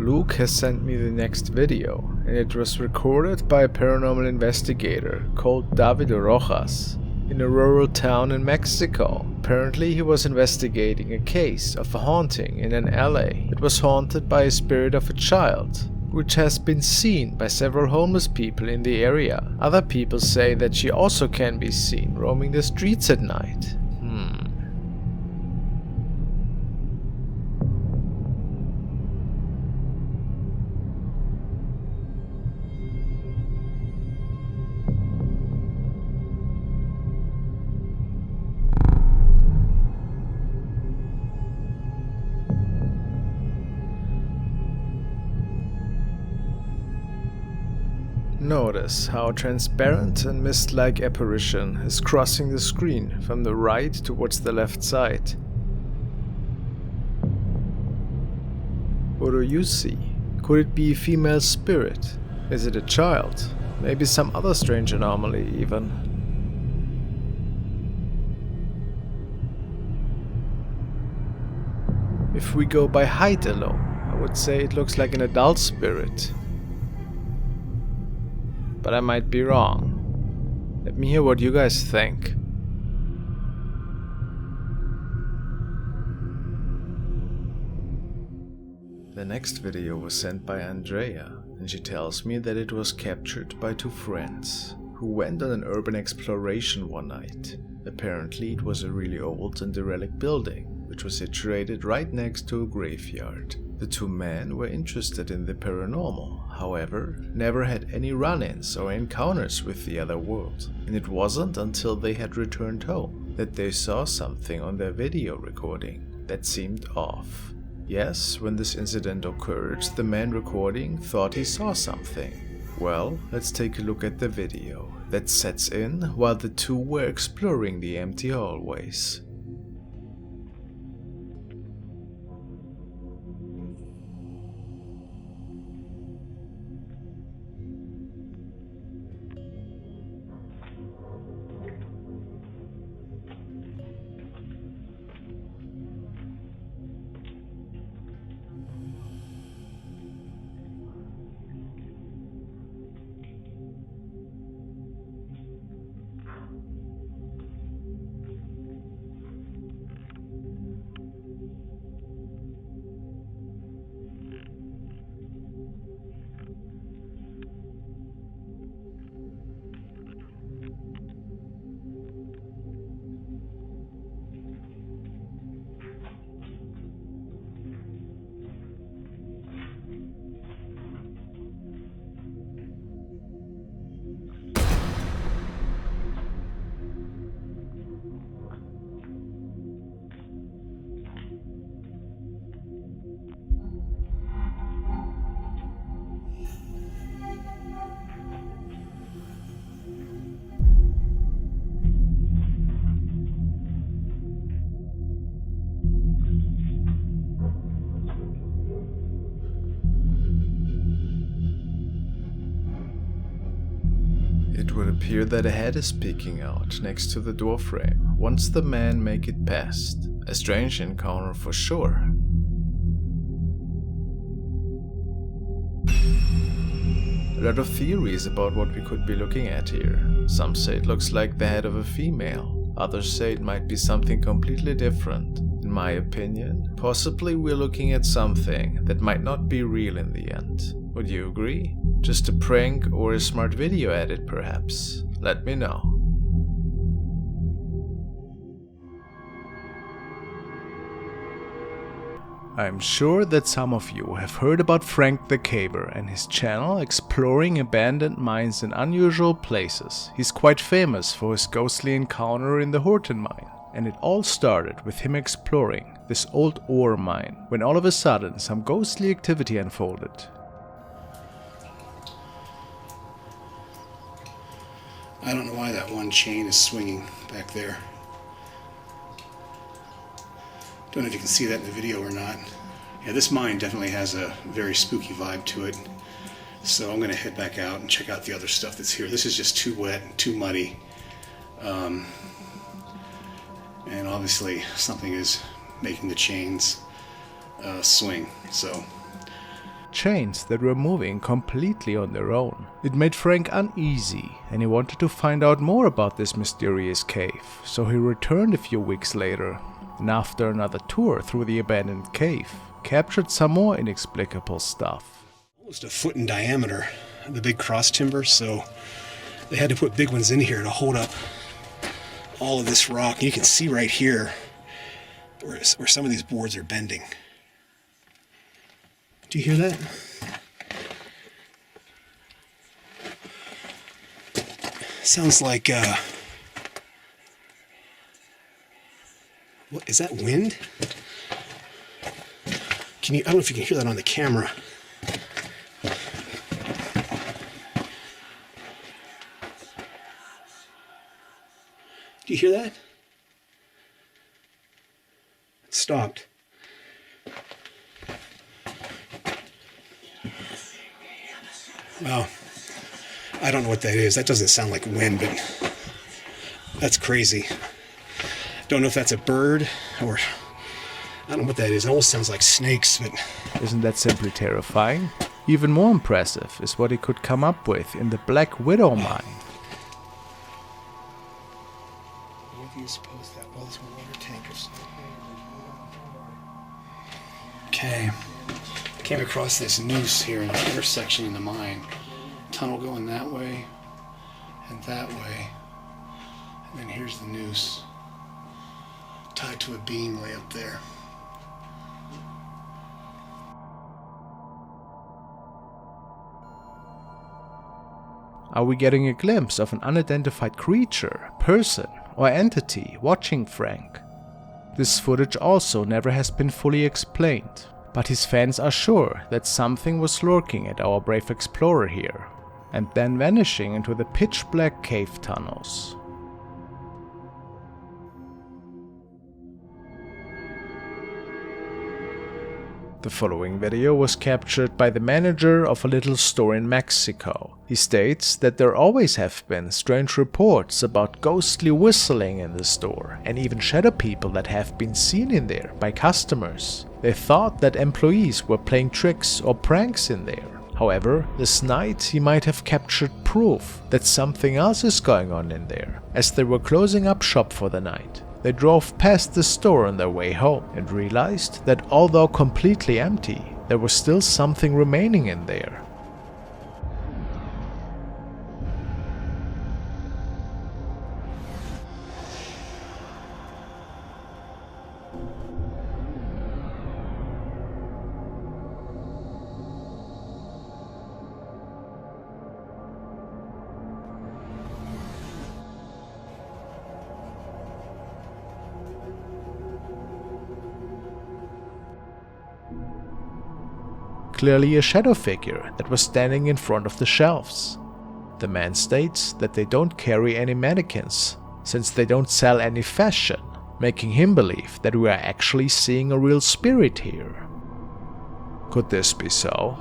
Luke has sent me the next video, and it was recorded by a paranormal investigator called David Rojas in a rural town in Mexico. Apparently he was investigating a case of a haunting in an alley that was haunted by a spirit of a child, which has been seen by several homeless people in the area. Other people say that she also can be seen roaming the streets at night. Notice how a transparent and mist-like apparition is crossing the screen from the right towards the left side. What do you see? Could it be a female spirit? Is it a child? Maybe some other strange anomaly even? If we go by height alone, I would say it looks like an adult spirit. But I might be wrong. Let me hear what you guys think. The next video was sent by Andrea, and she tells me that it was captured by two friends who went on an urban exploration one night. Apparently it was a really old and derelict building, which was situated right next to a graveyard. The two men were interested in the paranormal, however, never had any run-ins or encounters with the other world, and it wasn't until they had returned home that they saw something on their video recording that seemed off. Yes, when this incident occurred, the man recording thought he saw something. Well, let's take a look at the video that sets in while the two were exploring the empty hallways. It would appear that a head is peeking out next to the doorframe once the men make it past. A strange encounter for sure. A lot of theories about what we could be looking at here. Some say it looks like the head of a female. Others say it might be something completely different. In my opinion, possibly we're looking at something that might not be real in the end. Would you agree? Just a prank or a smart video edit perhaps? Let me know. I'm sure that some of you have heard about Frank the Caber and his channel exploring abandoned mines in unusual places. He's quite famous for his ghostly encounter in the Horton mine, and it all started with him exploring this old ore mine, when all of a sudden some ghostly activity unfolded. I don't know why that one chain is swinging back there. Don't know if you can see that in the video or not. Yeah, this mine definitely has a very spooky vibe to it. So I'm going to head back out and check out the other stuff that's here. This is just too wet, too muddy. And obviously something is making the chains swing. So chains that were moving completely on their own. It made Frank uneasy, and he wanted to find out more about this mysterious cave, so he returned a few weeks later, and after another tour through the abandoned cave, captured some more inexplicable stuff. Almost a foot in diameter, the big cross timber, so they had to put big ones in here to hold up all of this rock. You can see right here where some of these boards are bending. Do you hear that? Sounds like, what, is that wind? I don't know if you can hear that on the camera. Do you hear that? It stopped. Well, I don't know what that is. That doesn't sound like wind, but that's crazy. Don't know if that's a bird or I don't know what that is. It almost sounds like snakes, but isn't that simply terrifying? Even more impressive is what he could come up with in the Black Widow mine. What do you suppose that was? One water tank or something? Okay. I came across this noose here in the intersection in the mine. Tunnel going that way and that way. And then here's the noose tied to a beam way up there. Are we getting a glimpse of an unidentified creature, person, or entity watching Frank? This footage also never has been fully explained, but his fans are sure that something was lurking at our brave explorer here, and then vanishing into the pitch-black cave tunnels. The following video was captured by the manager of a little store in Mexico. He states that there always have been strange reports about ghostly whistling in the store and even shadow people that have been seen in there by customers. They thought that employees were playing tricks or pranks in there. However, this night he might have captured proof that something else is going on in there, as they were closing up shop for the night. They drove past the store on their way home and realized that although completely empty, there was still something remaining in there. Clearly a shadow figure that was standing in front of the shelves. The man states that they don't carry any mannequins, since they don't sell any fashion, making him believe that we are actually seeing a real spirit here. Could this be so?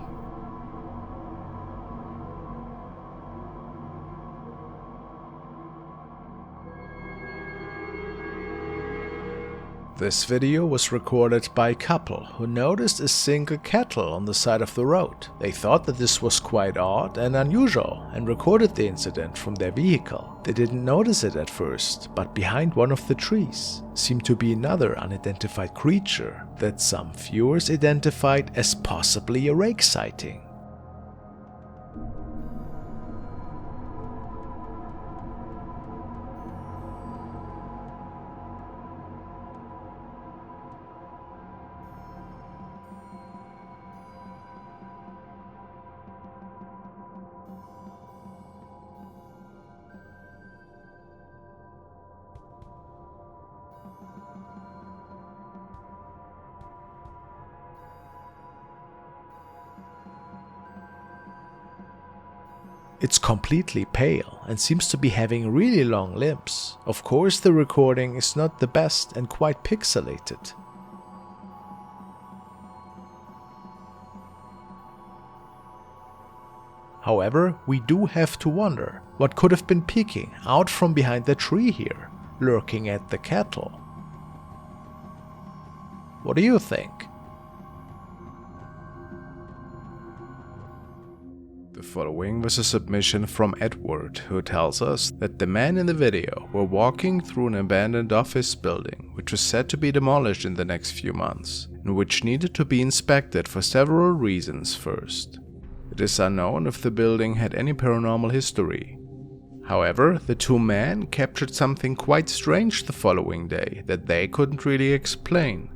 This video was recorded by a couple who noticed a single kettle on the side of the road. They thought that this was quite odd and unusual and recorded the incident from their vehicle. They didn't notice it at first, but behind one of the trees seemed to be another unidentified creature that some viewers identified as possibly a rake sighting. It's completely pale and seems to be having really long limbs. Of course, the recording is not the best and quite pixelated. However, we do have to wonder what could have been peeking out from behind the tree here, lurking at the cattle. What do you think? The following was a submission from Edward, who tells us that the men in the video were walking through an abandoned office building which was said to be demolished in the next few months, and which needed to be inspected for several reasons first. It is unknown if the building had any paranormal history. However, the two men captured something quite strange the following day that they couldn't really explain.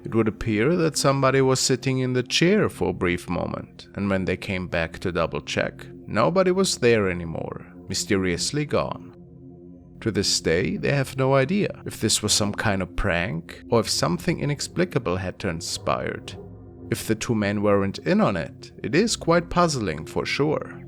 It would appear that somebody was sitting in the chair for a brief moment, and when they came back to double check, nobody was there anymore, mysteriously gone. To this day, they have no idea if this was some kind of prank or if something inexplicable had transpired. If the two men weren't in on it, it is quite puzzling for sure.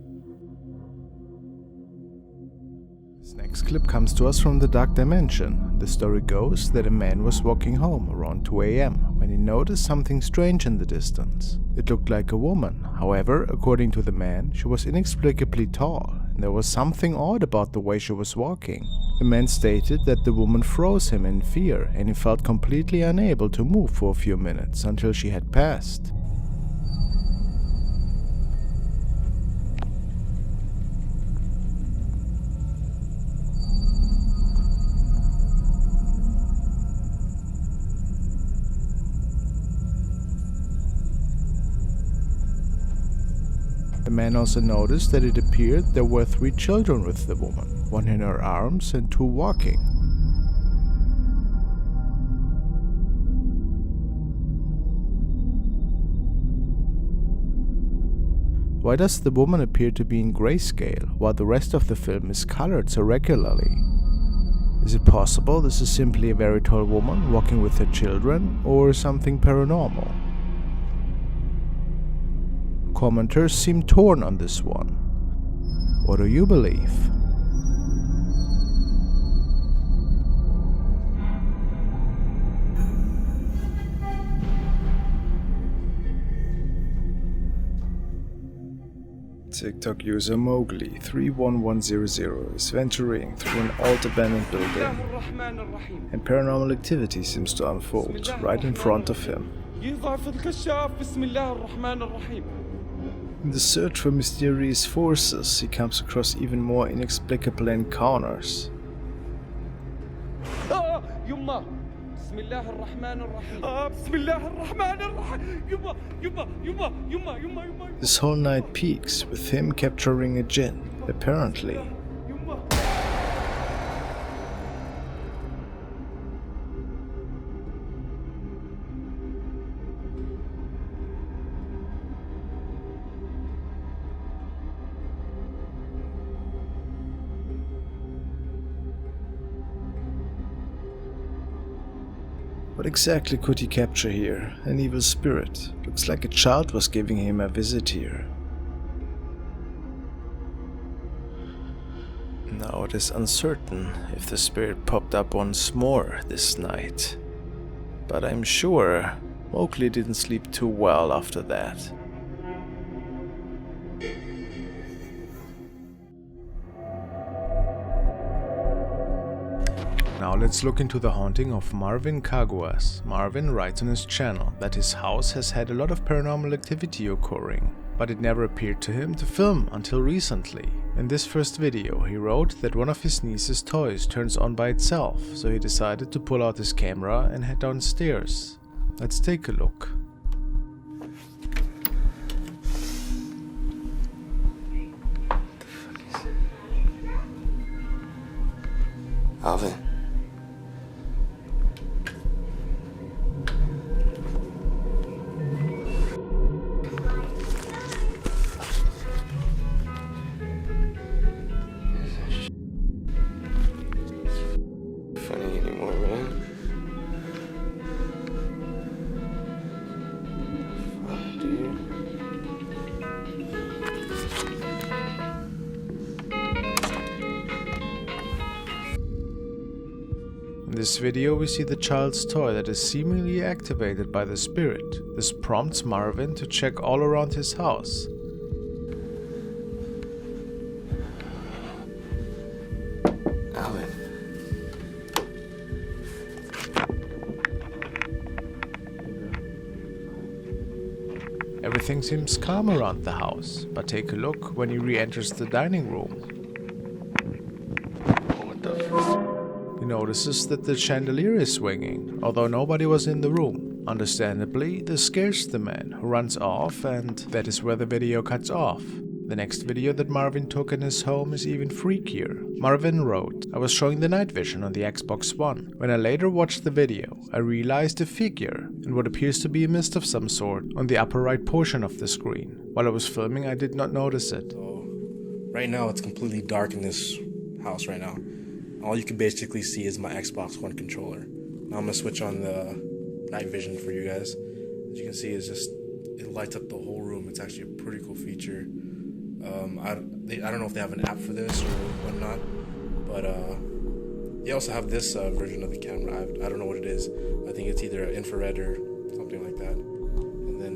This next clip comes to us from the Dark Dimension. The story goes that a man was walking home around 2 AM when he noticed something strange in the distance. It looked like a woman. However, according to the man, she was inexplicably tall, and there was something odd about the way she was walking. The man stated that the woman froze him in fear, and he felt completely unable to move for a few minutes until she had passed. The man also noticed that it appeared there were 3 children with the woman, 1 in her arms and 2 walking. Why does the woman appear to be in grayscale, while the rest of the film is colored so regularly? Is it possible this is simply a very tall woman walking with her children, or something paranormal? Commenters seem torn on this one. What do you believe? TikTok user Mowgli31100 is venturing through an old abandoned building, and paranormal activity seems to unfold right in front of him. In the search for mysterious forces, he comes across even more inexplicable encounters. This whole night peaks with him capturing a jinn, apparently. What exactly could he capture here? An evil spirit. Looks like a child was giving him a visit here. Now it is uncertain if the spirit popped up once more this night. But I'm sure Mowgli didn't sleep too well after that. Now let's look into the haunting of Marvin Caguas. Marvin writes on his channel that his house has had a lot of paranormal activity occurring, but it never appeared to him to film until recently. In this first video he wrote that one of his niece's toys turns on by itself, so he decided to pull out his camera and head downstairs. Let's take a look. Alvin. Funny anymore, man. this video we see the child's toy that is seemingly activated by the spirit. This prompts Marvin to check all around his house. Alvin. Everything seems calm around the house, but take a look when he re-enters the dining room. What the fuck? He notices that the chandelier is swinging, although nobody was in the room. Understandably, this scares the man, who runs off, and that is where the video cuts off. The next video that Marvin took in his home is even freakier. Marvin wrote, "I was showing the night vision on the Xbox One. When I later watched the video, I realized a figure and what appears to be a mist of some sort on the upper right portion of the screen. While I was filming, I did not notice it." So, right now it's completely dark in this house right now. All you can basically see is my Xbox One controller. Now I'm gonna switch on the night vision for you guys. As you can see, it lights up the whole room. It's actually a pretty cool feature. I don't know if they have an app for this or whatnot, but they also have this version of the camera. I don't know what it is. I think it's either infrared or something like that. And then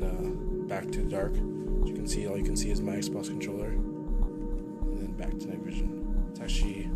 back to dark. As you can see, all you can see is my Xbox controller. And then back to night vision. It's actually,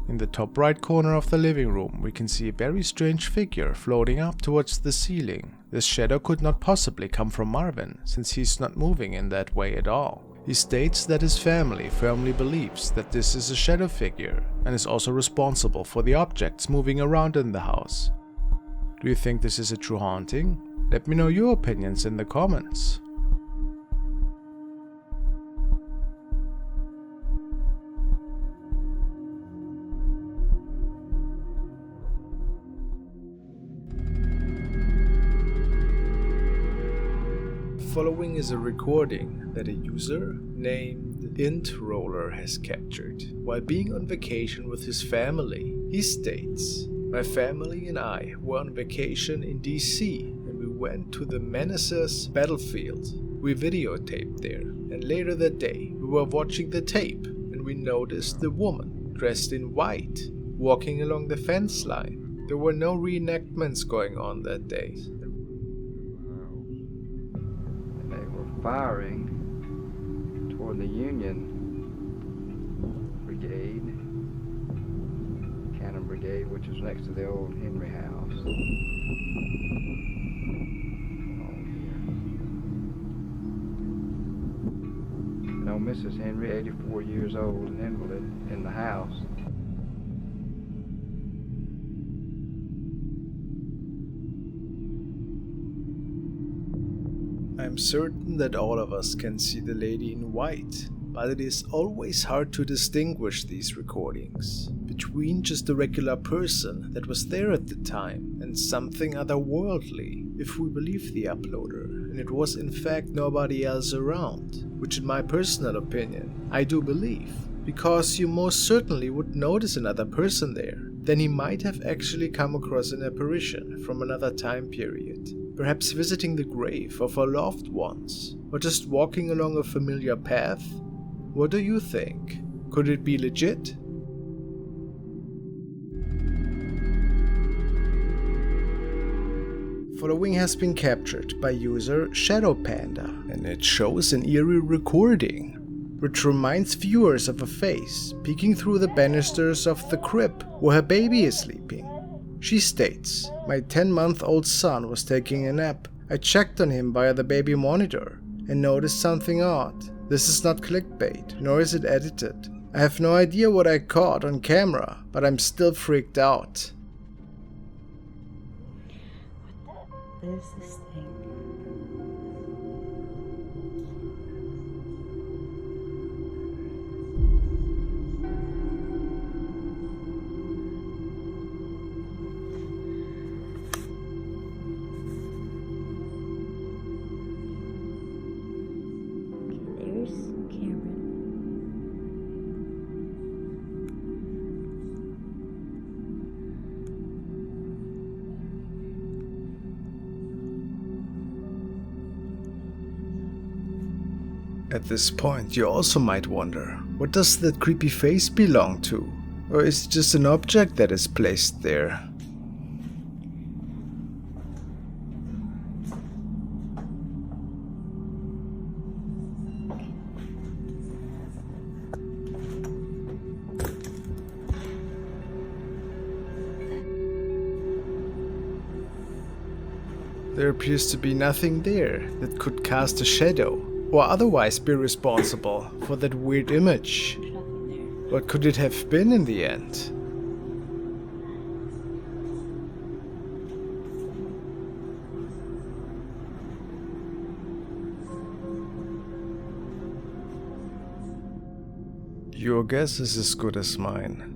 In the top right corner of the living room, we can see a very strange figure floating up towards the ceiling. This shadow could not possibly come from Marvin, since he's not moving in that way at all. He states that his family firmly believes that this is a shadow figure, and is also responsible for the objects moving around in the house. Do you think this is a true haunting? Let me know your opinions in the comments. Following is a recording that a user named introller has captured while being on vacation with his family. He states, "My family and I were on vacation in DC and we went to the Menaces battlefield. We videotaped there, and later that day we were watching the tape and we noticed the woman dressed in white walking along the fence line. There were no reenactments going on that day." Firing toward the Union Brigade, Cannon Brigade, which is next to the old Henry house. You know, Mrs. Henry, 84 years old, an invalid in the house. I'm certain that all of us can see the lady in white, but it is always hard to distinguish these recordings between just a regular person that was there at the time and something otherworldly, if we believe the uploader, and it was in fact nobody else around, which in my personal opinion, I do believe, because you most certainly would notice another person there. Then he might have actually come across an apparition from another time period. Perhaps visiting the grave of our loved ones, or just walking along a familiar path? What do you think? Could it be legit? Following has been captured by user Shadow Panda, and it shows an eerie recording, which reminds viewers of a face peeking through the banisters of the crib where her baby is sleeping. She states, "My 10-month-old son was taking a nap. I checked on him via the baby monitor and noticed something odd. This is not clickbait, nor is it edited. I have no idea what I caught on camera, but I'm still freaked out." What is this thing? At this point, you also might wonder, what does that creepy face belong to? Or is it just an object that is placed there? There appears to be nothing there that could cast a shadow or otherwise be responsible for that weird image. What could it have been in the end? Your guess is as good as mine.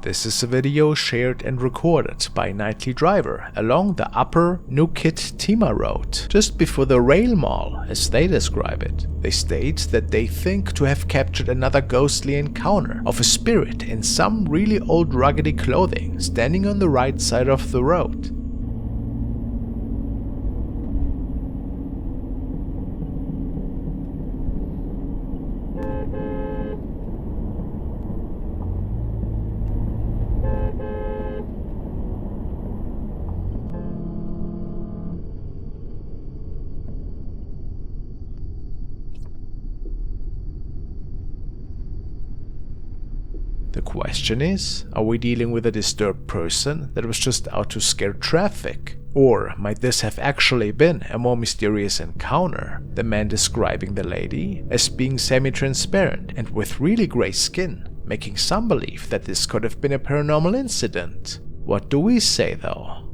This is a video shared and recorded by a nightly driver along the upper Newkit-Tima Road, just before the rail mall, as they describe it. They state that they think to have captured another ghostly encounter of a spirit in some really old ruggedy clothing standing on the right side of the road. The question is, are we dealing with a disturbed person that was just out to scare traffic? Or might this have actually been a more mysterious encounter? The man describing the lady as being semi-transparent and with really grey skin, making some believe that this could have been a paranormal incident. What do we say though?